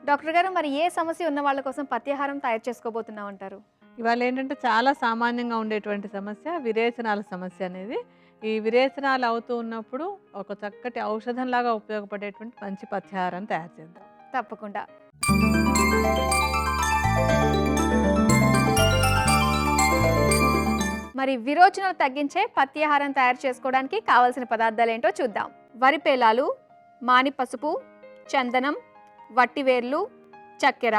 Doctor గారు మరి ఏ సమస్య ఉన్న వాళ్ళ కోసం పథ్యాహారం తయారు చేసుకోబోతున్నామంటారు? ఇవాళ ఏంటంటే చాలా సామాన్యంగా ఉండేటువంటి సమస్య విరేచనాల సమస్య అనేది. ఈ విరేచనాలు అవుతూ ఉన్నప్పుడు ఒక చక్కటి ఔషధంలాగా ఉపయోగపడేటువంటి మంచి పథ్యాహారాన్ని తయారు చేద్దాం. తప్పకుండా. మరి విరోచనలు తగ్గించే పథ్యాహారం తయారు చేసుకోవడానికి కావాల్సిన పదార్థాలేంటో చూద్దాం. వరి పేలాలు, మాని పసుపు, చందనం, వట్టివేర్లు, చక్కెర.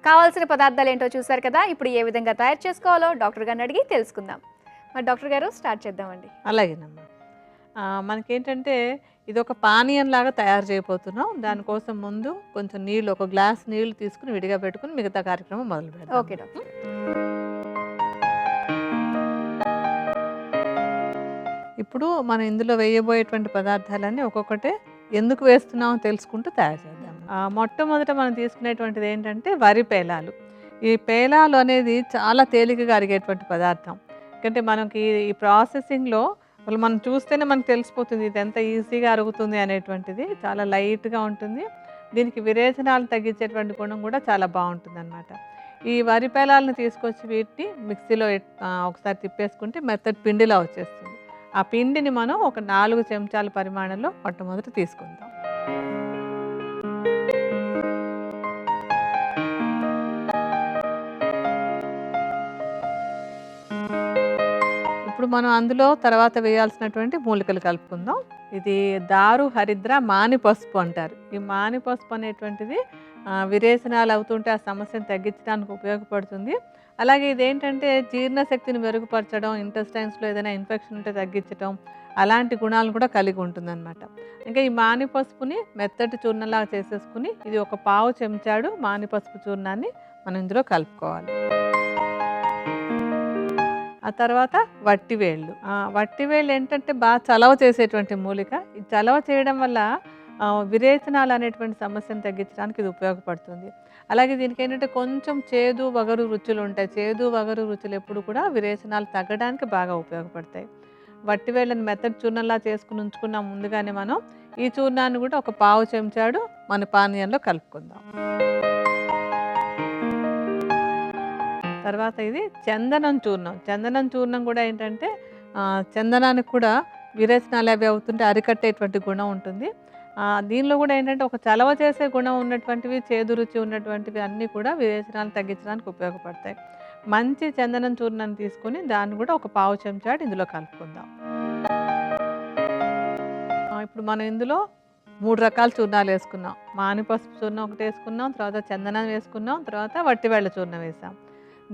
కావాల్సిన పదార్థాలేంటో చూసారు కదా. ఇప్పుడు ఏ విధంగా తయారు చేసుకోవాలో డాక్టర్ గారిని అడిగి తెలుసుకుందాం. మరి డాక్టర్ గారు స్టార్ట్ చేద్దామండి. అలాగేనమ్మా. మనకేంటంటే ఇది ఒక పానీయంలాగా తయారు చేయబోతున్నాం. దానికోసం ముందు కొంచెం నీళ్ళు, ఒక గ్లాస్ నీళ్లు తీసుకుని విడిగా పెట్టుకుని మిగతా కార్యక్రమం మొదలు పెడదాం. Okay doctor. ఇప్పుడు మనం ఇందులో వేయబోయేటువంటి పదార్థాలన్నీ ఒక్కొక్కటే ఎందుకు వేస్తున్నామో తెలుసుకుంటూ తయారు చేద్దాం. మొట్టమొదట మనం తీసుకునేటువంటిది ఏంటంటే వరి పేలాలు. ఈ పేలాలు అనేది చాలా తేలికగా అరిగేటువంటి పదార్థం. ఎందుకంటే మనకి ఈ ప్రాసెసింగ్లో మనం చూస్తేనే మనకు తెలిసిపోతుంది ఇది ఎంత ఈజీగా అరుగుతుంది అనేటువంటిది. చాలా లైట్గా ఉంటుంది. దీనికి విరేచనాలు తగ్గించేటువంటి గుణం కూడా చాలా బాగుంటుంది అన్నమాట. ఈ వరి పేలాలను తీసుకొచ్చి వీటిని మిక్సీలో ఒకసారి తిప్పేసుకుంటే మెత్తటి పిండిలా వచ్చేస్తుంది. ఆ పిండిని మనం ఒక 4 చెంచాల పరిమాణంలో మొట్టమొదట తీసుకుందాం. ఇప్పుడు మనం అందులో తర్వాత వేయాల్సినటువంటి మూలికలు కలుపుకుందాం. ఇది దారు హరిద్ర మాని పసుపు అంటారు. ఈ మాని పసుపు అనేటువంటిది విరేచనాలు అవుతుంటే ఆ సమస్యను తగ్గించడానికి ఉపయోగపడుతుంది. అలాగే ఇదేంటంటే జీర్ణశక్తిని మెరుగుపరచడం, ఇంటెస్టైన్స్లో ఏదైనా ఇన్ఫెక్షన్ ఉంటే తగ్గించడం, అలాంటి గుణాలను కూడా కలిగి ఉంటుందన్నమాట. ఇంకా ఈ మాని పసుపుని మెత్తటి చూర్ణంలాగా చేసేసుకుని ఇది ఒక పావు చెంచాడు మాని పసుపు చూర్ణాన్ని మనం ఇందులో కలుపుకోవాలి. ఆ తర్వాత వట్టివేళ్ళు. వట్టివేళ్ళు ఏంటంటే బాగా చలవ చేసేటువంటి మూలిక. ఈ చలవ చేయడం వల్ల విరేచనాలు అనేటువంటి సమస్యను తగ్గించడానికి ఇది ఉపయోగపడుతుంది. అలాగే దీనికి ఏంటంటే కొంచెం చేదు వగరు రుచులు ఉంటాయి. చేదు వగరు రుచులు ఎప్పుడు కూడా విరేచనాలు తగ్గడానికి బాగా ఉపయోగపడతాయి. వట్టివేళ్ళని మెత్తటి చూర్ణంలా చేసుకుని ఉంచుకున్నాం ముందుగానే మనం. ఈ చూర్ణాన్ని కూడా ఒక పావు చెంచాడు మన పానీయంలో కలుపుకుందాం. తర్వాత ఇది చందనం చూర్ణం. చందనం చూర్ణం కూడా ఏంటంటే చందనానికి కూడా విరేచనాలు అవి అవుతుంటే అరికట్టేటువంటి గుణం ఉంటుంది. దీనిలో కూడా ఏంటంటే ఒక చలవ చేసే గుణం ఉన్నటువంటివి, చేదు రుచి ఉన్నటువంటివి అన్నీ కూడా విరేచనాలు తగ్గించడానికి ఉపయోగపడతాయి. మంచి చందనం చూర్ణాన్ని తీసుకొని దాన్ని కూడా ఒక పావు చెంచాడు ఇందులో కలుపుకుందాం. ఇప్పుడు మనం ఇందులో 3 రకాల చూర్ణాలు వేసుకున్నాం. మాని పసుపు చూర్ణం ఒకటి వేసుకున్నాం, తర్వాత చందనం వేసుకున్నాం, తర్వాత వట్టివేళ్ళ చూర్ణం వేసాం.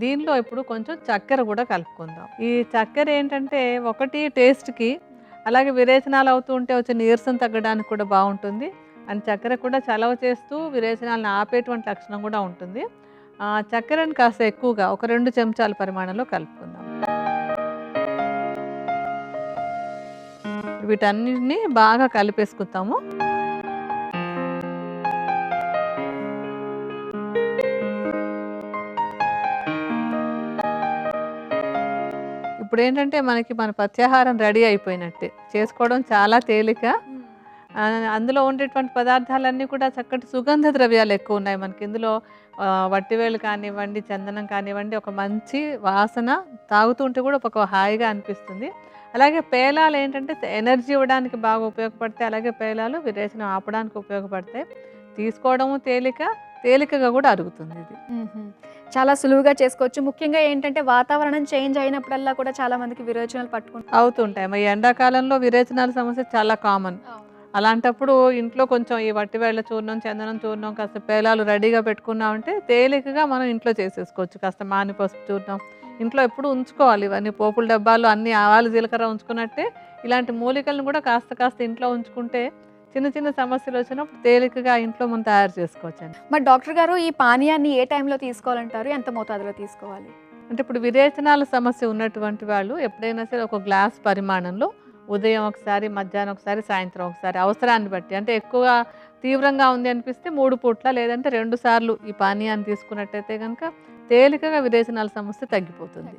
దీనిలో ఇప్పుడు కొంచెం చక్కెర కూడా కలుపుకుందాం. ఈ చక్కెర ఏంటంటే ఒకటి టేస్ట్కి, అలాగే విరేచనాలు అవుతూ ఉంటే వచ్చే నీరసం తగ్గడానికి కూడా బాగుంటుంది. అండ్ చక్కెర కూడా చలవ చేస్తూ విరేచనాలను ఆపేటువంటి లక్షణం కూడా ఉంటుంది. చక్కెరని కాస్త ఎక్కువగా ఒక 2 చెంచాల పరిమాణంలో కలుపుకుందాం. వీటన్నిటిని బాగా కలిపేసుకుంటాము. ఇప్పుడు ఏంటంటే మనకి మన పథ్యాహారం రెడీ అయిపోయినట్టే. చేసుకోవడం చాలా తేలిక. అందులో ఉండేటువంటి పదార్థాలన్నీ కూడా చక్కటి సుగంధ ద్రవ్యాలు ఎక్కువ ఉన్నాయి మనకి. ఇందులో వట్టివేళ్ళు కానివ్వండి, చందనం కానివ్వండి, ఒక మంచి వాసన, తాగుతూ ఉంటే కూడా ఒక హాయిగా అనిపిస్తుంది. అలాగే పేలాలు ఏంటంటే ఎనర్జీ ఇవ్వడానికి బాగా ఉపయోగపడతాయి. అలాగే పేలాలు విరేచనం ఆపడానికి ఉపయోగపడతాయి. తీసుకోవడము తేలికగా కూడా అరుగుతుంది ఇది. చాలా సులువుగా చేసుకోవచ్చు. ముఖ్యంగా ఏంటంటే వాతావరణం చేంజ్ అయినప్పుడల్లా కూడా చాలా మందికి విరేచనాలు అవుతుంటాయి. మరి ఎండాకాలంలో విరేచనాల సమస్య చాలా కామన్. అలాంటప్పుడు ఇంట్లో కొంచెం ఈ వట్టివేళ్ళ చూర్ణం, చందనం చూర్ణం, కాస్త పేలాలు రెడీగా పెట్టుకున్నామంటే తేలికగా మనం ఇంట్లో చేసేసుకోవచ్చు. కాస్త మాని పసుపు చూర్ణం ఇంట్లో ఎప్పుడు ఉంచుకోవాలి. ఇవన్నీ పోపుల డబ్బాలు అన్నీ ఆవాలు జీలకర్ర ఉంచుకున్నట్టే ఇలాంటి మూలికలను కూడా కాస్త ఇంట్లో ఉంచుకుంటే చిన్న చిన్న సమస్యలు వచ్చినప్పుడు తేలికగా ఇంట్లో మనం తయారు చేసుకోవచ్చండి. మరి డాక్టర్ గారు ఈ పానీయాన్ని ఏ టైంలో తీసుకోవాలంటారు? ఎంత మోతాదులో తీసుకోవాలి? అంటే ఇప్పుడు విరేచనాల సమస్య ఉన్నటువంటి వాళ్ళు ఎప్పుడైనా సరే ఒక గ్లాస్ పరిమాణంలో ఉదయం ఒకసారి, మధ్యాహ్నం ఒకసారి, సాయంత్రం ఒకసారి అవసరాన్ని బట్టి, అంటే ఎక్కువ తీవ్రంగా ఉంది అనిపిస్తే 3 పూట్ల లేదంటే 2 సార్లు ఈ పానీయాన్ని తీసుకున్నట్టయితే కనుక తేలికగా విరేచనాల సమస్య తగ్గిపోతుంది.